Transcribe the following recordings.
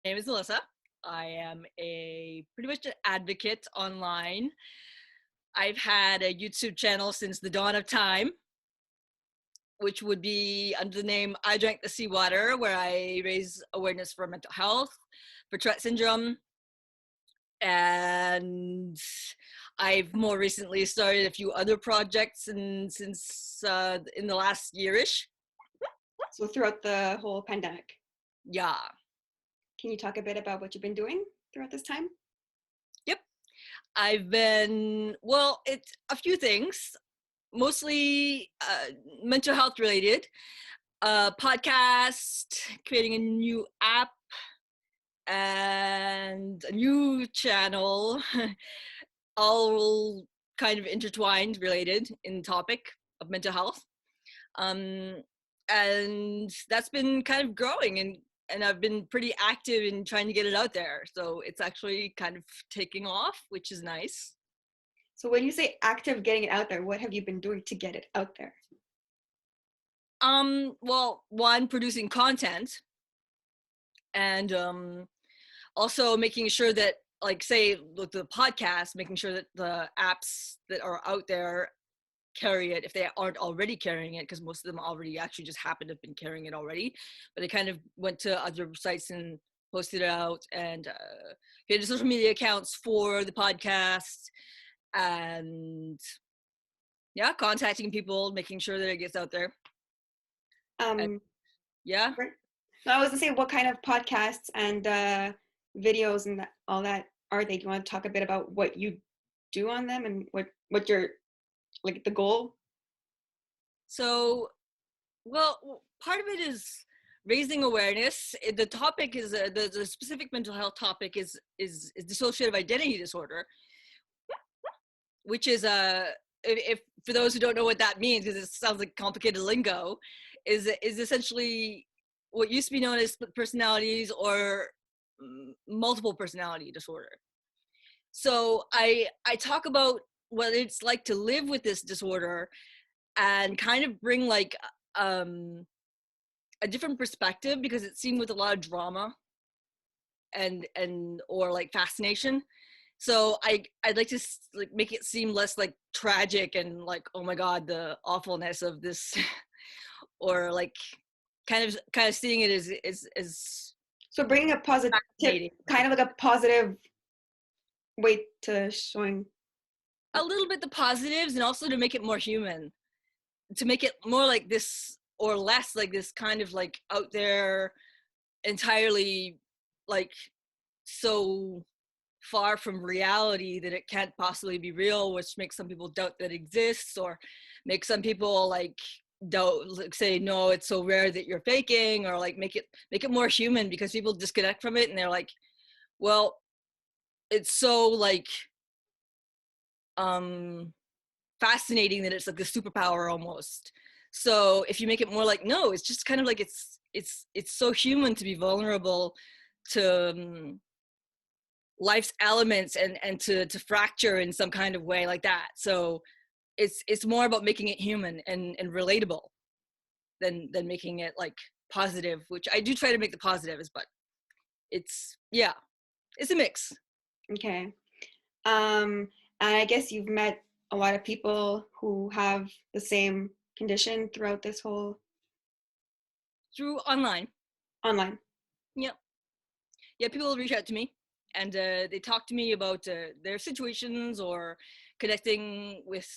name is Melissa. I am pretty much an advocate online. I've had a YouTube channel since the dawn of time, which would be under the name I Drank the Seawater, where I raise awareness for mental health, for Tourette syndrome, and I've more recently started a few other projects since in the last year-ish. So throughout the whole pandemic. Yeah. Can you talk a bit about what you've been doing throughout this time? Yep. I've been, well, it's a few things, mostly mental health related, podcast, creating a new app, and a new channel, all kind of intertwined, related in topic of mental health. And that's been kind of growing, and I've been pretty active in trying to get it out there. So it's actually kind of taking off, which is nice. So when you say active getting it out there, what have you been doing to get it out there? Well, one, producing content, and also making sure that, like, say with the podcast, making sure that the apps that are out there carry it if they aren't already carrying it, because most of them already actually just happen to have been carrying it already, but they kind of went to other sites and posted it out, and created social media accounts for the podcast, and yeah, contacting people, making sure that it gets out there. Yeah. Right. So I was gonna say, what kind of podcasts and videos and all that are they? Do you want to talk a bit about what you do on them and what your, like, the goal? So, well, part of it is raising awareness. The topic is the specific mental health topic is dissociative identity disorder, which is if for those who don't know what that means, because it sounds like complicated lingo, is essentially what used to be known as split personalities or multiple personality disorder. So I talk about what it's like to live with this disorder, and kind of bring like a different perspective, because it's seen with a lot of drama and or like fascination. So I'd like to like make it seem less like tragic and like, oh my god, the awfulness of this, or like kind of seeing it as So bringing a positive, kind of like a positive way to showing a little bit the positives, and also to make it more human, to make it more like this or less like this kind of like out there, entirely like so far from reality that it can't possibly be real, which makes some people doubt that it exists, or make some people like doubt, like say, no, it's so rare that you're faking, or like make it more human, because people disconnect from it and they're like, well, it's so like fascinating that it's like a superpower almost. So if you make it more like, no, it's just kind of like it's so human to be vulnerable to life's elements, and to fracture in some kind of way like that. So it's more about making it human and relatable than making it like positive, which I do try to make the positives, but it's, yeah, it's a mix. Okay. And I guess you've met a lot of people who have the same condition throughout this whole... Through online. Yep. Yeah, people reach out to me, and they talk to me about their situations, or connecting with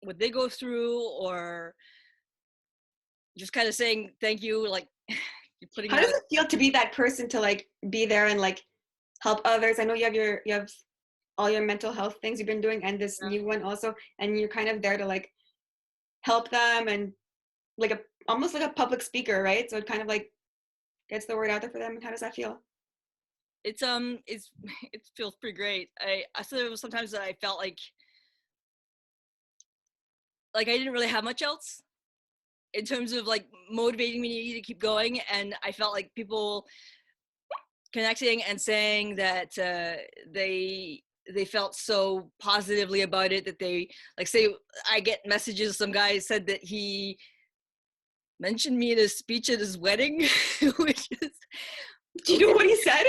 what they go through, or just kind of saying thank you, like you're putting. How does it feel to be that person, to like be there and like help others? I know you have all your mental health things you've been doing, and this new one also, and you're kind of there to like help them, and like almost like a public speaker, right? So it kind of like gets the word out there for them. And how does that feel? It feels pretty great. I said it was sometimes that I felt like I didn't really have much else in terms of like motivating me to keep going, and I felt like people connecting and saying that they felt so positively about it, that they like, say, I get messages, some guy said that he mentioned me in his speech at his wedding, which is, do you know what he said?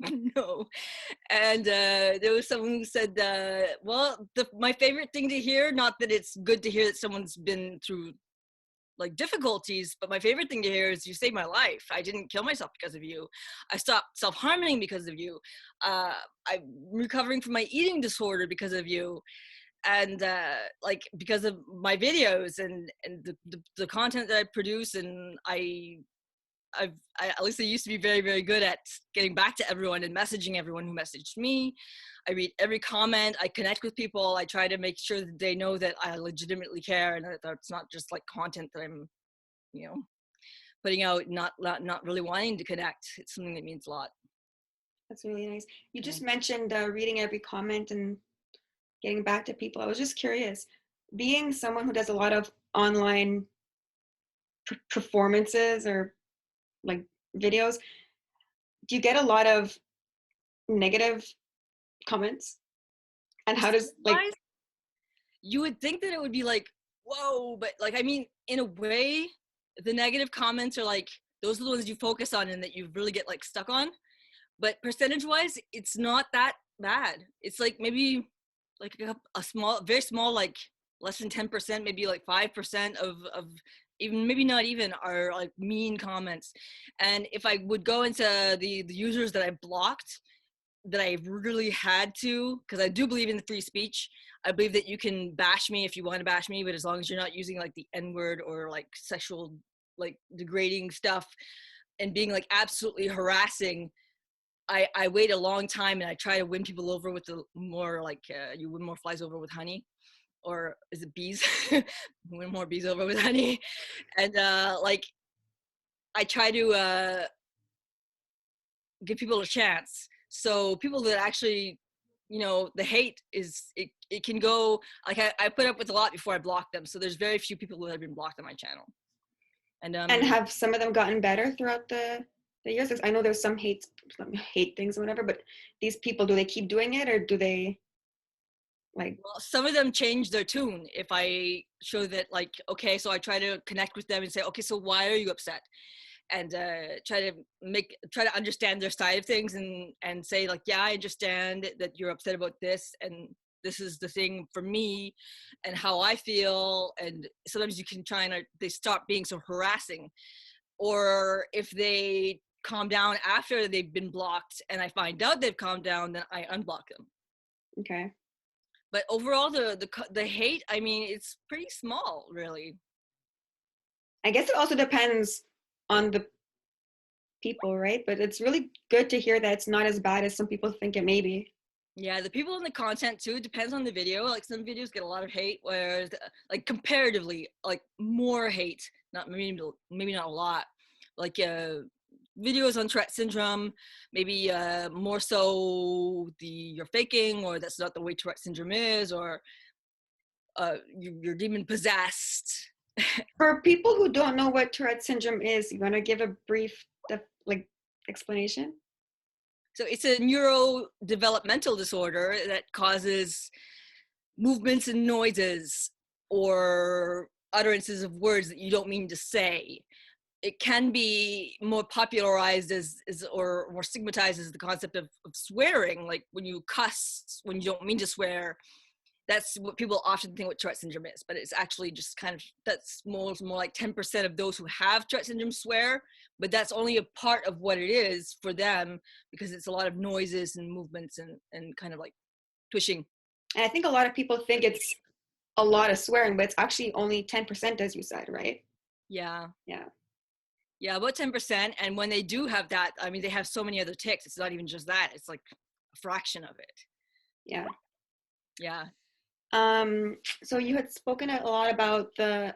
No. And there was someone who said, well, my favorite thing to hear, not that it's good to hear that someone's been through like difficulties, but my favorite thing to hear is, you saved my life. I didn't kill myself because of you. I stopped self-harming because of you. I'm recovering from my eating disorder because of you. And like, because of my videos and the content that I produce. And at least I used to be very, very good at getting back to everyone and messaging everyone who messaged me. I read every comment. I connect with people. I try to make sure that they know that I legitimately care, and that it's not just like content that I'm, putting out, not really wanting to connect. It's something that means a lot. That's really nice. You Yeah. just mentioned reading every comment and getting back to people. I was just curious, being someone who does a lot of online performances or like videos, do you get a lot of negative comments? And how does like, Percentage-wise, you would think that it would be like, whoa, but like, I mean, in a way, the negative comments are like, those are the ones you focus on and that you really get like stuck on. But percentage-wise, it's not that bad. It's like maybe like a small, very small, like less than 10%, maybe like 5% of even, maybe not even, are like mean comments. And if I would go into the users that I blocked, that I really had to, because I do believe in the free speech. I believe that you can bash me if you want to bash me, but as long as you're not using like the N-word or like sexual, like degrading stuff and being like absolutely harassing. I wait a long time and I try to win people over with the more like, you win more flies over with honey, or is it bees? Win more bees over with honey. And like, I try to give people a chance. So people that actually, the hate it can go, like, I put up with a lot before I block them. So there's very few people that have been blocked on my channel. And and have some of them gotten better throughout the years? I know there's some hate things or whatever, but these people, do they keep doing it, or do they like? well, some of them change their tune if I show that, like, okay, so I try to connect with them and say, okay, so why are you upset? And try to understand their side of things, and say like, yeah, I understand that you're upset about this, and this is the thing for me and how I feel. And sometimes you can try and they stop being so harassing. Or if they calm down after they've been blocked and I find out they've calmed down, then I unblock them. Okay. But overall, the hate, I mean, it's pretty small, really. I guess it also depends on the people, right? But it's really good to hear that it's not as bad as some people think it may be. Yeah, the people in the content too, depends on the video. Like, some videos get a lot of hate, whereas like comparatively, like more hate, not maybe not a lot. Like videos on Tourette syndrome, maybe more so you're faking, or that's not the way Tourette syndrome is, or you're demon possessed. For people who don't know what Tourette syndrome is, you want to give a brief like explanation? So it's a neurodevelopmental disorder that causes movements and noises or utterances of words that you don't mean to say. It can be more popularized or more stigmatized as the concept of swearing, like when you cuss when you don't mean to swear. That's what people often think what Tourette syndrome is, but it's actually just kind of, that's more like 10% of those who have Tourette syndrome swear, but that's only a part of what it is for them, because it's a lot of noises and movements and kind of like twitching. And I think a lot of people think it's a lot of swearing, but it's actually only 10%, as you said, right? Yeah. Yeah. Yeah, about 10%. And when they do have that, I mean, they have so many other tics. It's not even just that. It's like a fraction of it. Yeah. Yeah. So you had spoken a lot about the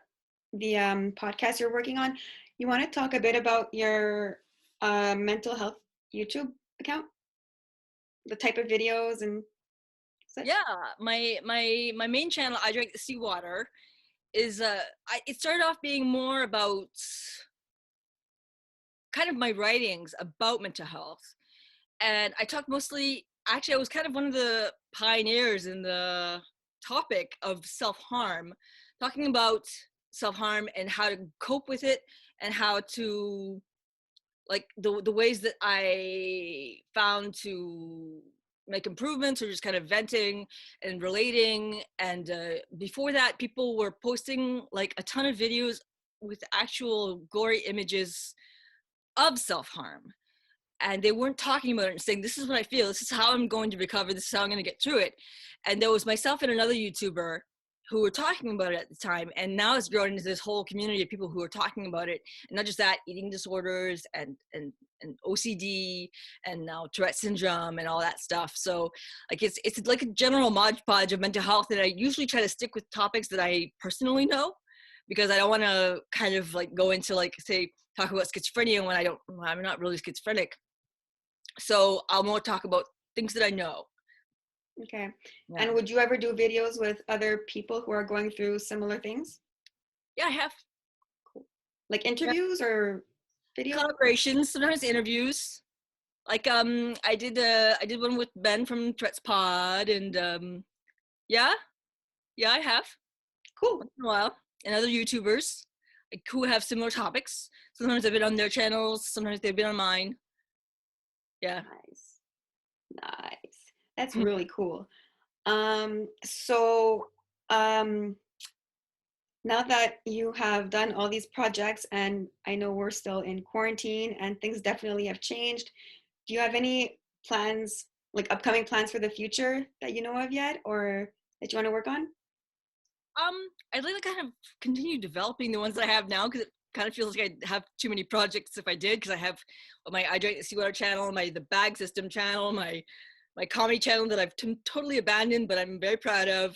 podcast you're working on. You want to talk a bit about your mental health YouTube account, the type of videos and such? Yeah. My main channel, I Drink the Seawater, is it started off being more about kind of my writings about mental health. And I talked mostly, actually, I was kind of one of the pioneers in the topic of self-harm, talking about self-harm and how to cope with it, and how to like the ways that I found to make improvements, or just kind of venting and relating. And before that, people were posting like a ton of videos with actual gory images of self-harm, and they weren't talking about it and saying, this is what I feel, this is how I'm going to recover, this is how I'm going to get through it. And there was myself and another YouTuber who were talking about it at the time, and now it's grown into this whole community of people who are talking about it. And not just that, eating disorders and OCD, and now Tourette syndrome and all that stuff. So like it's like a general mod podge of mental health, and I usually try to stick with topics that I personally know, because I don't want to kind of like go into like, say, talk about schizophrenia when I'm not really schizophrenic. So I'll more talk about things that I know. Okay. Yeah. And would you ever do videos with other people who are going through similar things? Yeah, I have. Cool. Like interviews or videos? Collaborations, sometimes interviews. Like I did one with Ben from Tourette's Pod, and yeah, I have Cool. once in a while, and other YouTubers like, who have similar topics. Sometimes I've been on their channels, sometimes they've been on mine. Yeah. Nice. That's really cool. So now that you have done all these projects, and I know we're still in quarantine and things definitely have changed, do you have any plans, like upcoming plans for the future that you know of yet, or that you want to work on? I'd like to kind of continue developing the ones I have now, because it kind of feels like I have too many projects if I did, because I have my I Drink the Seawater channel, the Bag System channel, my comedy channel that I've totally abandoned, but I'm very proud of.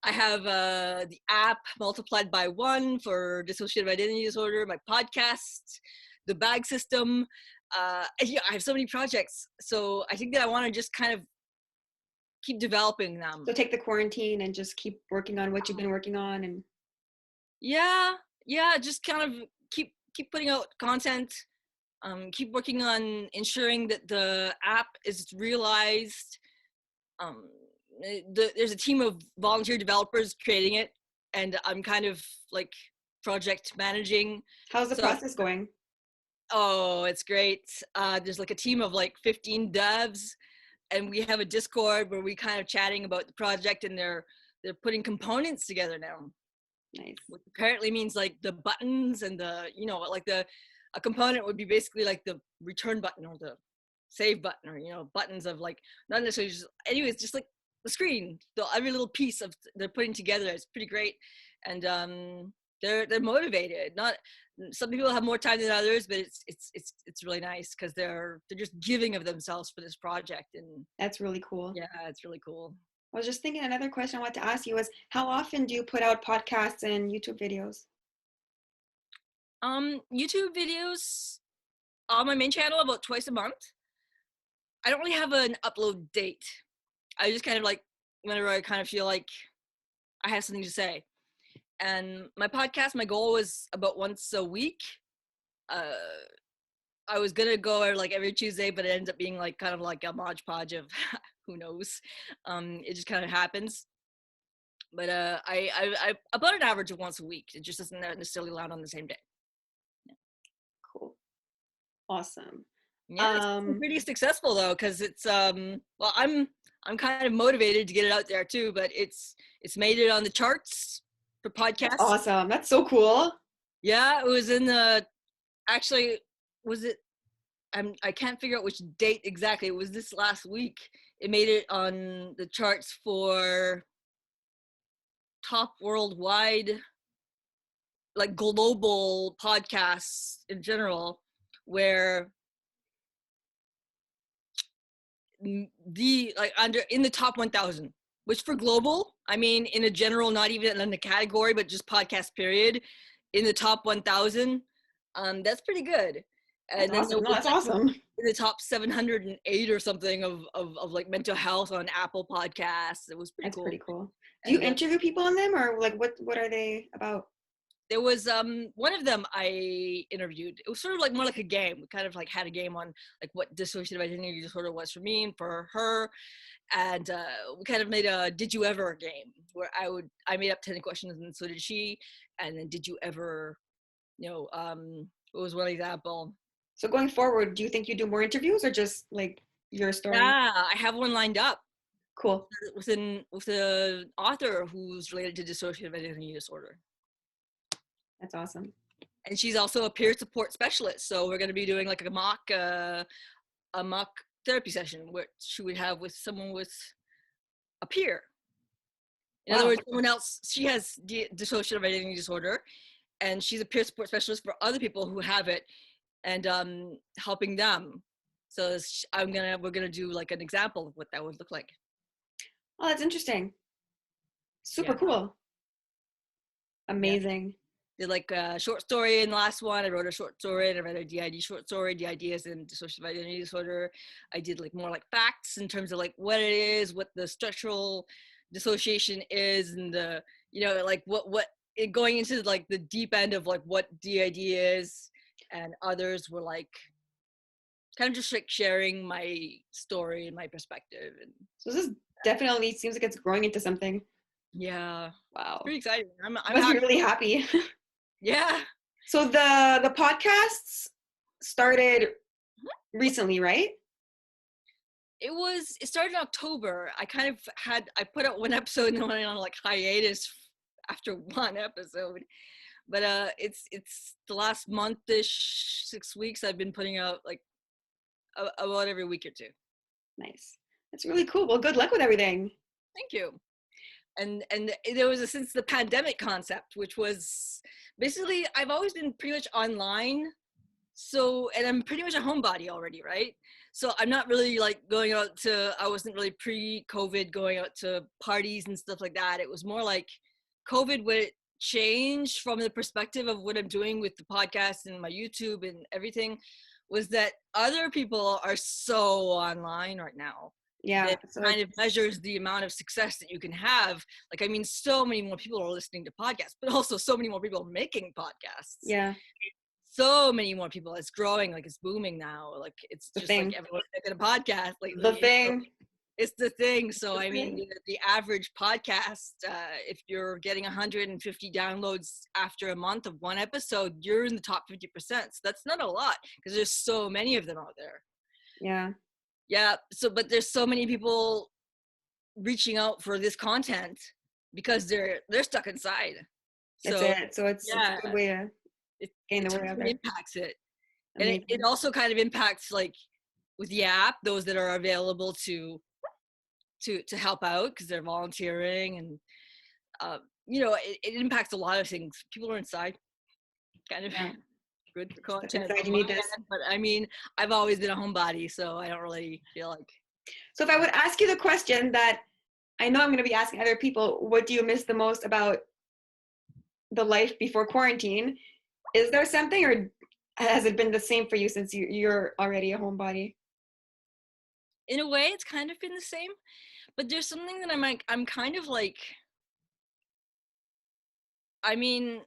I have the app multiplied by 1 for dissociative identity disorder, my podcast, the Bag System. Yeah, I have so many projects. So I think that I want to just kind of keep developing them. So take the quarantine and just keep working on what you've been working on. And yeah, just kind of keep putting out content. Keep working on ensuring that the app is realized. There's a team of volunteer developers creating it, and I'm kind of like project managing. how's the process going? Oh, it's great. There's like a team of like 15 devs, and we have a Discord where we kind of chatting about the project, and they're putting components together now. Nice. Which apparently means like the buttons and the, like a component would be basically like the return button or the save button, or buttons of like, not necessarily just, anyways, just like the screen, every little piece of they're putting together is pretty great. And they're motivated. Not some people have more time than others, but it's really nice because they're just giving of themselves for this project. And that's really cool. Yeah, it's really cool. I was just thinking, another question I want to ask you was, how often do you put out podcasts and YouTube videos? YouTube videos on my main channel about twice a month. I don't really have an upload date. I just kind of like, whenever I kind of feel like I have something to say. And my podcast, my goal was about once a week. I was gonna go like every Tuesday, but it ends up being like kind of like a modge podge of who knows. It just kind of happens. But I about an average of once a week. It just doesn't necessarily land on the same day. Yeah. Cool. Awesome. Yeah, it's pretty successful though, because it's well, I'm kind of motivated to get it out there too, but it's made it on the charts for podcasts. That's awesome. That's so cool. Yeah, it was in the, actually, was it, I can't figure out which date exactly. It was this last week. It made it on the charts for top worldwide, like global podcasts in general, where the like under in the top 1,000, which for global, I mean, in a general, not even in the category, but just podcast period, in the top 1,000, that's pretty good. And that's then awesome. No, that's awesome. In the top 708 or something of like mental health on Apple Podcasts. It was pretty that's cool. Pretty cool. Do you interview people on them, or like what are they about? There was one of them I interviewed. It was sort of like more like a game. We kind of like had a game on like what dissociative identity disorder was for me and for her, and we kind of made a "Did you ever" game where I made up 10 questions and so did she, and then did you ever, what was one example? So going forward, do you think you do more interviews or just like your story? Yeah, I have one lined up Cool. with an author who's related to dissociative identity disorder. That's awesome. And she's also a peer support specialist. So we're going to be doing like a mock therapy session, which she would have with someone with a peer. In other words, someone else, she has dissociative identity disorder, and she's a peer support specialist for other people who have it, and helping them. So we're gonna do like an example of what that would look like. Oh, that's interesting. Super cool. Amazing. Did like a short story in the last one. I wrote a short story and I read a DID short story. DID is in dissociative identity disorder. I did like more like facts in terms of like what it is, what the structural dissociation is, and the, you know, like what it going into like the deep end of like what DID is, and others were like kind of just like sharing my story and my perspective. And so this definitely seems like it's growing into something. Yeah. Wow. Pretty exciting. I'm must be really happy. Yeah. So the podcasts started recently, right? It started in October. I put out one episode and then went on like hiatus after one episode. But it's the last month-ish, 6 weeks I've been putting out like about every week or two. Nice. That's really cool. Well, good luck with everything. Thank you. And there was a since the pandemic concept, which was basically I've always been pretty much online. So, and I'm pretty much a homebody already, right? So I'm not really like I wasn't really pre-COVID going out to parties and stuff like that. It was more like COVID would change from the perspective of what I'm doing with the podcast and my YouTube and everything, was that other people are so online right now. Yeah. That kind of measures the amount of success that you can have. Like, I mean, so many more people are listening to podcasts, but also so many more people are making podcasts. Yeah. So many more people. It's growing, like it's booming now. Like it's just like everyone's making a podcast. Like the thing. It's the thing. So I mean, the average podcast, if you're getting 150 downloads after a month of one episode, you're in the top 50%. So that's not a lot because there's so many of them out there. Yeah. Yeah. So, but there's so many people reaching out for this content because they're stuck inside. That's it. So it's a good way to gain the word out there. Impacts it. And it also kind of impacts like with the app, those that are available to help out because they're volunteering, and you know, it impacts a lot of things. People are inside, kind of good for content. You need this. But I mean, I've always been a homebody, so I don't really feel like. So if I would ask you the question that I know I'm going to be asking other people, what do you miss the most about the life before quarantine? Is there something, or has it been the same for you since you're already a homebody? In a way, it's kind of been the same, but there's something that I'm kind of like, I mean,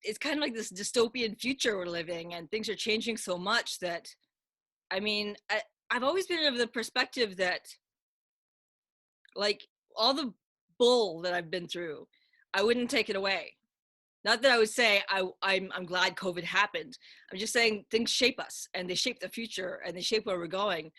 it's kind of like this dystopian future we're living, and things are changing so much that, I mean, I've always been of the perspective that, like, all the bull that I've been through, I wouldn't take it away. Not that I would say I'm glad COVID happened. I'm just saying things shape us, and they shape the future, and they shape where we're going.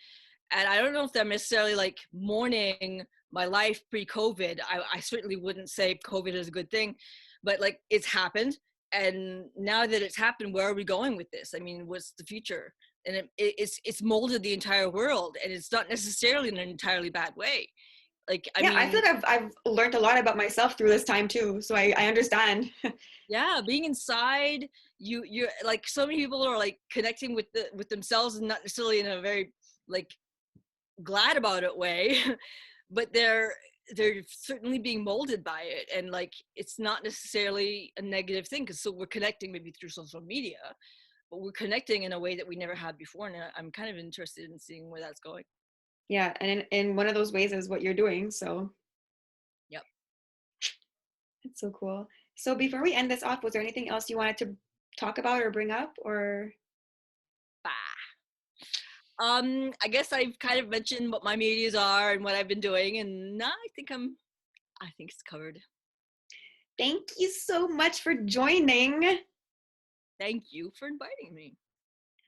And I don't know if I'm necessarily like mourning my life pre-COVID. I certainly wouldn't say COVID is a good thing, but like it's happened. And now that it's happened, where are we going with this? I mean, what's the future? And it's molded the entire world, and it's not necessarily in an entirely bad way. Like, I mean, I feel like I've learned a lot about myself through this time too. So I understand. Yeah, being inside, you're like, so many people are like connecting with themselves, and not necessarily in a very like glad about it way, but they're certainly being molded by it, and like it's not necessarily a negative thing, because so we're connecting maybe through social media, but we're connecting in a way that we never had before, and I'm kind of interested in seeing where that's going. Yeah, and in one of those ways is what you're doing, so yep, it's so cool. So before we end this off, was there anything else you wanted to talk about or bring up, or? I guess I've kind of mentioned what my medias are and what I've been doing, and I think it's covered. Thank you so much for joining. Thank you for inviting me.